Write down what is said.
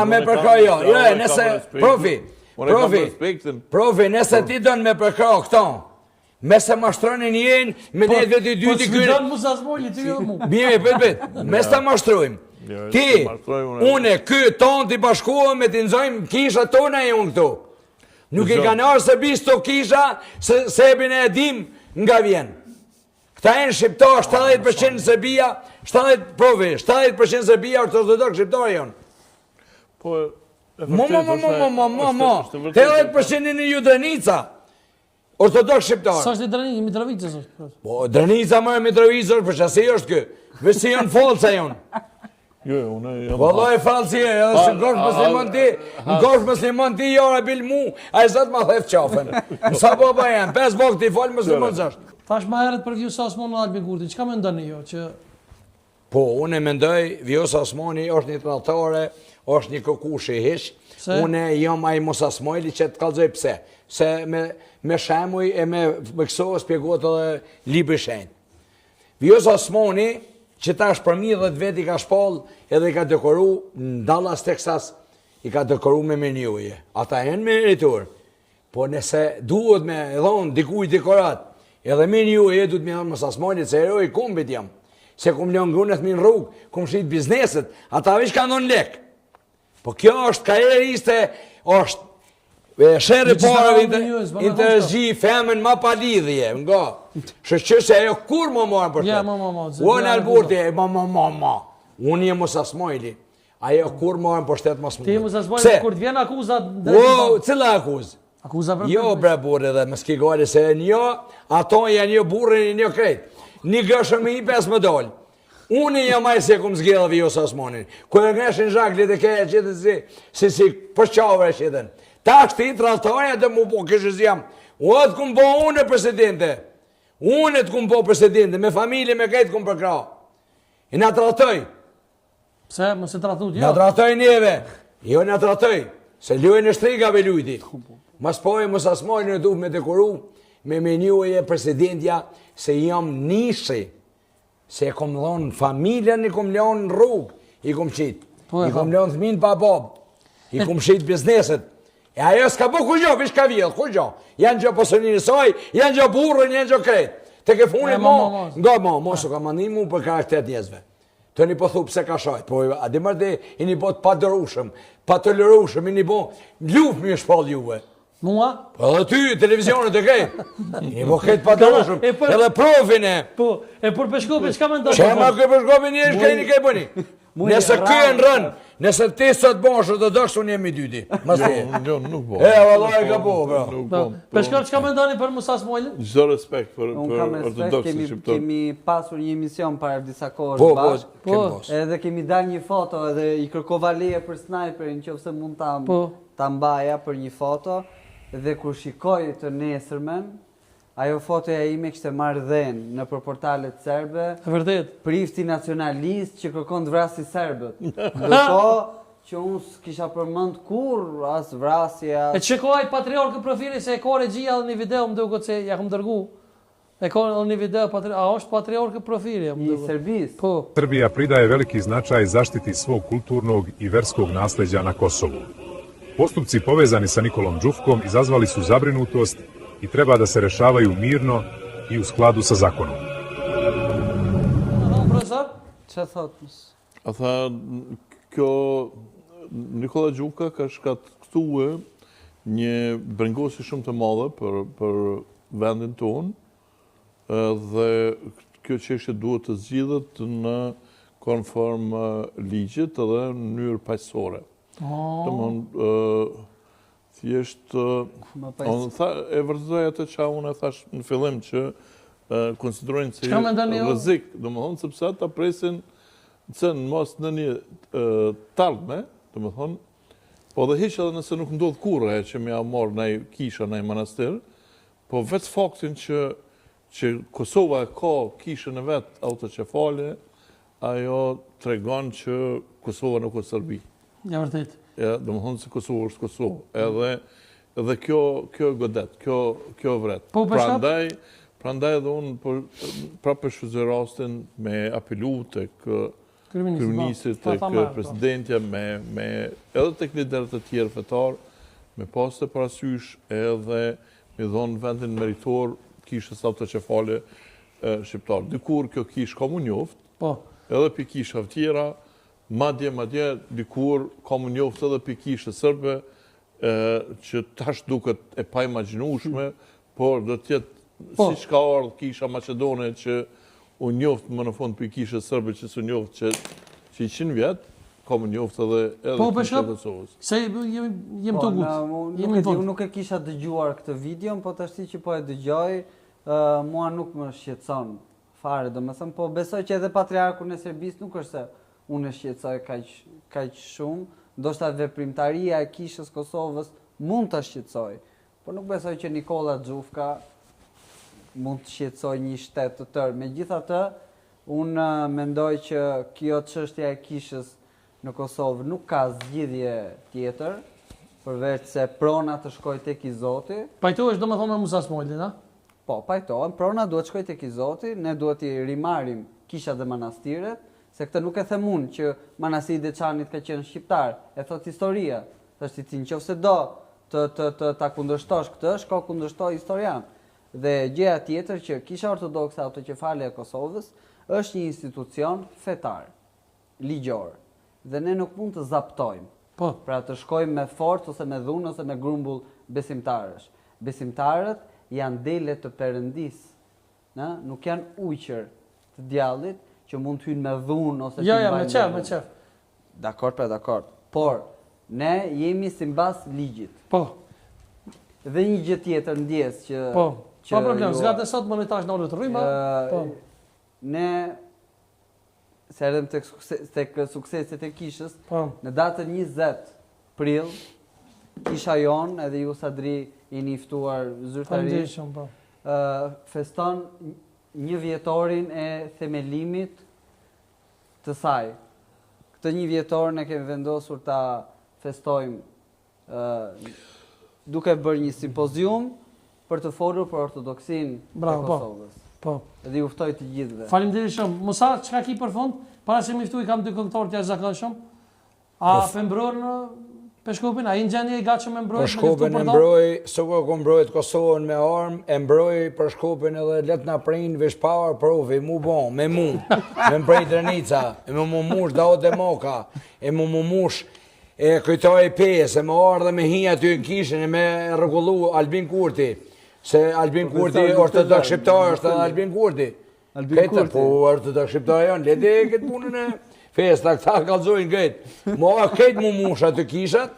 Me përkroj jo, nëse, profi, nëse ti donë me përkroj këto, me se mashtronin jenë, me ne dhe dy Po t'i sfidon Musa Smojli, ti jo mu. Bime, me se ta mashtrojmë. Ti, une, ton t'i bashkuam me t'i nëzojmë kisha tona e unë këtu. Nuk i kanë arë se bis të kisha, se ebin e dim nga vjen. Këta e në Shqiptar, 70% Serbia, 70% Serbia, ortodoks Shqiptar e unë. Po, Mo, 80% në ju Drenica, ortodoks Shqiptar. Sa është i Drenica, Mitrovicës është? Po, Drenica më e Mitrovicës, për qasi është kë, vësi jonë falca jonë. Jo, unë jam... Vëlloj falci e, edhe se në kosh mëslimon ti, jara bil mu, a i zëtë ma thef qafën. Sa baba jenë, 5 bok ti falë mëslimon zështë. Thash ma herët për Vjosa Osmani në Albin Kurti, qka me ndoni jo që... Po, unë e mendoj, Vjosa Osmani është një tratore, është një kokush i hish, unë jam ai Musa Smojli që të kalzoj pse, se me shemuj e me këso spjegot edhe libri shenjë. Vjosa Osmani, që ta është për 10 veti ka shpall edhe i ka dekoru në Dallas, Texas, i ka dekoru me menjuje. Ata janë meritor, po nëse duhet me dhonë dikuj dekorat, edhe menjuje duhet me dhonë Musa Smojli, se eroj kumbit jam, se kum leon grunet minë rrugë, kum shqit bizneset, ata vish ka ndonë lek. Po kjo është karieriste, është shërë parëve interesgji, femën ma pa lidhje, nga. Shë se ajo kur më marën për shtetë? Unë Alburti, unë je Musa Smojli, ajo kur marën për shtetë mas mundë. Ti Musa Smojli, kur të vjen akuzat... Cila akuz? Akuza për... Jo bre burri dhe më s'ki gari se një, ato janë një burri një krejt. Një gëshëm i 5 më dollë. Unë jam aj se kum zgjellë Vjosa Osmanin. Kër e ngeshin zhaklit e keja qitën si përqavre qitën. Ta është ti tratarja dhe mu po këshës jam. Unë të kum po unë presidente. Unë të kum po presidente. Me familje me kejtë kum përkra. I na tratoj. Pse, më se tratut, jo? Na tratoj njeve. Jo na tratoj. Se lujën e shtrigave lujti. Mas pojë Musa Smojli në duh me dekoru. Me menjuje presidentja se jam nishi. Se e kom dhonë familjen, i kom leon në rrugë, i kom qitë. I kom leon thmin pa bob. I kom qitë bizneset. E ajo s'ka po ku gjo, vish ka vjellë, ku gjo. Janë gjo posënin e soj, janë gjo burën, janë gjo kretë. Te ke funit nga mosu ka manim mu për karakter njëzve. Të një po thu pse ka shajt, po a di mërdi i një bot pa dërushëm, pa të lërushëm, i një bo luft mi shpall juve. Mua? Po edhe ty, televizionet e kejt. I po kejt pa dërushëm, edhe profin e. Po, e për Peshkopi, qka me ndonë? Që ma kë Peshkopi një është kejni kej bëni. Nëse kë e në rënë, nëse ti sot bosh të dëksh, unë jemi dyti. Nuk bo. E, vallaj ka po, bro. Peshkop, qka me ndoni për Musa Smojli? Gjdo respekt për ortodoksi shqiptar. Kemi pasur një emision para disa kohësh bashkë. Edhe kemi dalë një foto edhe i kërkova leje për snajperin që ose mund ta mbaja për një foto. Dhe kur shikoj të nesërmen, ajo fotoja ime kishte marrë dhenë në për portalet serbe. Vërtet. Prifti nacionalist që kërkon të vrasi serbët. Dërko që unë s'kisha përmend kur as vrasja. E që kohaj patriarkë profili se e ka regjia dhe një video më duket se ja kom dërgu. E ka një video, a është patriarkë profili? I Serbis. Po. Srbija pridaje veliki značaj zaštiti svog kulturnog i verskog nasleđa na Kosovu. Postupci povezani sa Nikolom Đufkom izazvali su zabrinutost i treba da se rešavaju mirno i u skladu sa zakonom. Që thot? A tha, kjo Nikola Gjufka ka shkaktue një brengosi shumë të madhe për vendin tonë dhe kjo çështje duhet të zgjidhet në konform ligjit edhe në mënyrë paqësore. Të mund, thjesht, e vërtetoj atë që unë e thash në fillim që konsiderojnë si rrezik, do më thonë, sepse ata presin që në mos në një talme, do më thonë, po dhe hiq edhe nëse nuk ndodh kurrë që më ja marr në kisha në manastir, po vetë faktin që Kosova ka kishën e vet autoqefale, ajo tregon që Kosova nuk është Serbi. Ja, vërtet. Ja, do më thonë se Kosovë është Kosovë. Edhe kjo godet, kjo vret. Prandaj edhe unë prapë shfrytëzoj rastin me apelu tek kryeministrit, tek presidentja, edhe tek liderët e tjerë fetar, me pas të parasysh edhe me dhonë vendin meritor kishës autoqefale shqiptar. Dikur kjo kishë ka mu njoft, edhe për kishëve tjera, madje dikur ka mu njoft edhe për kishë sërbe, që tash duket e pa imagjinueshme, por do tjetë si që ka ardhë kisha Macedone që u njoft më në fund për kishë sërbe që su njoft që 100 vjetë, ka më njoft edhe kisha Kosovës. Se jem të gutë. Unë nuk e kisha dëgjuar këtë videon, po të ashti që po e dëgjoj, mua nuk më shqetëson fare, do më thëmë, po besoj që edhe patriarku në Serbis nuk është se unë e shqetësoj kaq shumë, ndoshta veprimtaria e kishës Kosovës mund të shqetësoj, por nuk besoj që Nikola Gjufka mund të shqetësoj një shtet të tërë. Megjithatë, unë mendoj që kjo çështja e kishës në Kosovë nuk ka zgjidhje tjetër, përveç se prona të shkojë tek i Zoti. Pajtohesh domethënë me Musa Smoilin, a? Po, pajtohem, prona duhet shkojë tek i Zoti, ne duhet i rimarim kishat dhe manastiret, se këtë nuk e them unë që manastiri i Deçanit ka qenë shqiptar, e thot historia. Thashë ti nëse do ta kundërshtosh këtë, shko kundërshto historian. Dhe gjëja tjetër që Kisha Ortodokse Autoqefale e Kosovës është një institucion fetar, ligjor. Dhe ne nuk mund të zaptojmë. Pra të shkojmë me forcë ose me dhunë ose me grumbull besimtarësh. Besimtarët janë dele të Perëndis, nuk janë ujqër të djallit që mund të hynë me dhunë ose të mbajnë. Me qef. Dakord. Por ne jemi simbas ligjit. Po. Dhe një gjë tjetër ndjes që pa problem, zgatë sot më në tash në orë të rryma. Ne se erdhëm tek sukseset e kishës, në datën 20 prill, kisha jonë, edhe ju Sadri jeni i ftuar zyrtarisht, feston 1 vjetorin e themelimit të saj. Këtë 1 vjetor ne kemi vendosur ta festojmë duke bërë një simpozium për të folur për ortodoksin e Kosovës. Edhe ju ftoj të gjithëve. Faleminderit shumë. Musa, çka ki për fund? Para se më ftoj kam 2 këngëtarë të jashtëzakonshëm. A pembrojnë Peshkupin? A i gjendje i gatshëm me mbrojtje? Peshkupin e mbroj, suko ku mbrojt Kosovën me armë, e mbroj Peshkupin edhe let na prind vesh power provi, mu bon, me mprej Drenica, e me mu mush Dao Demoka, e mu mush e kujtoj e pesë, e me ardhe me hi aty në kishën, e me rregullu Albin Kurti. Se Albin Kurti ortodoks shqiptar është edhe Albin Kurti. Po ortodoks shqiptar janë, leti këtë punën e festa, këta kalzojnë këtë. Mo këtë mu musha të kishat,